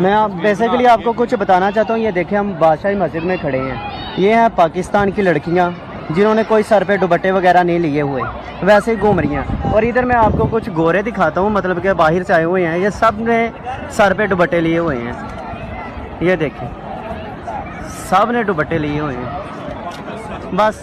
میں بیسیکلی آپ کو کچھ بتانا چاہتا ہوں. یہ دیکھیں ہم بادشاہی مسجد میں کھڑے ہیں. یہ ہیں پاکستان کی لڑکیاں جنہوں نے کوئی سر پہ دوپٹے وغیرہ نہیں لیے ہوئے, ویسے ہی گھوم رہی ہیں. اور ادھر میں آپ کو کچھ گورے دکھاتا ہوں, مطلب کہ باہر سے آئے ہوئے ہیں. یہ سب نے سر پہ دوپٹے لیے ہوئے ہیں. یہ دیکھیں سب نے دوپٹے لیے ہوئے ہیں. بس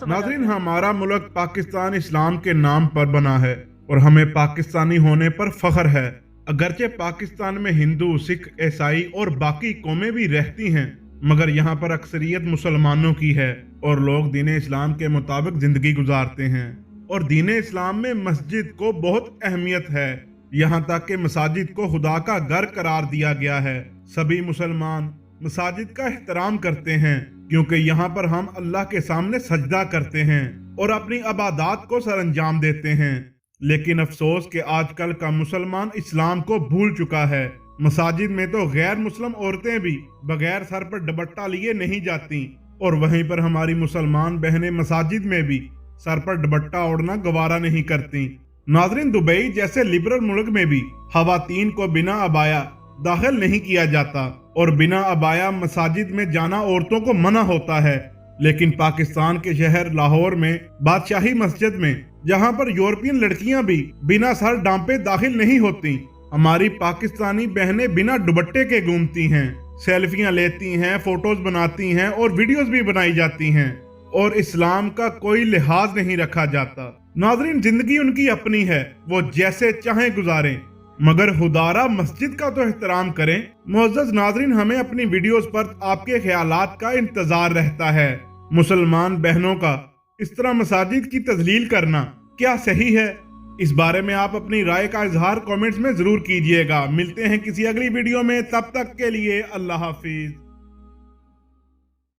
ناظرین, ہمارا ملک پاکستان اسلام کے نام پر بنا ہے اور ہمیں پاکستانی ہونے پر فخر ہے. اگرچہ پاکستان میں ہندو, سکھ, عیسائی اور باقی قومیں بھی رہتی ہیں, مگر یہاں پر اکثریت مسلمانوں کی ہے اور لوگ دین اسلام کے مطابق زندگی گزارتے ہیں. اور دین اسلام میں مسجد کو بہت اہمیت ہے, یہاں تک کہ مساجد کو خدا کا گھر قرار دیا گیا ہے. سبھی مسلمان مساجد کا احترام کرتے ہیں کیونکہ یہاں پر ہم اللہ کے سامنے سجدہ کرتے ہیں اور اپنی عبادات کو سر انجام دیتے ہیں. لیکن افسوس کہ آج کل کا مسلمان اسلام کو بھول چکا ہے. مساجد میں تو غیر مسلم عورتیں بھی بغیر سر پر دوپٹہ لیے نہیں جاتی, اور وہیں پر ہماری مسلمان بہنیں مساجد میں بھی سر پر دوپٹہ اوڑھنا گوارا نہیں کرتی. ناظرین, دبئی جیسے لبرل ملک میں بھی خواتین کو بنا عبایا داخل نہیں کیا جاتا اور بنا عبایا مساجد میں جانا عورتوں کو منع ہوتا ہے. لیکن پاکستان کے شہر لاہور میں بادشاہی مسجد میں, جہاں پر یورپین لڑکیاں بھی بنا سر ڈھانپے داخل نہیں ہوتی, ہماری پاکستانی بہنیں بنا دوپٹے کے گھومتی ہیں, سیلفیاں لیتی ہیں, فوٹوز بناتی ہیں اور ویڈیوز بھی بنائی جاتی ہیں, اور اسلام کا کوئی لحاظ نہیں رکھا جاتا. ناظرین, زندگی ان کی اپنی ہے, وہ جیسے چاہیں گزاریں, مگر خدارا مسجد کا تو احترام کریں. معزز ناظرین, ہمیں اپنی ویڈیوز پر آپ کے خیالات کا انتظار رہتا ہے. مسلمان بہنوں کا اس طرح مساجد کی تذلیل کرنا کیا صحیح ہے؟ اس بارے میں آپ اپنی رائے کا اظہار کامنٹس میں ضرور کیجئے گا. ملتے ہیں کسی اگلی ویڈیو میں, تب تک کے لیے اللہ حافظ.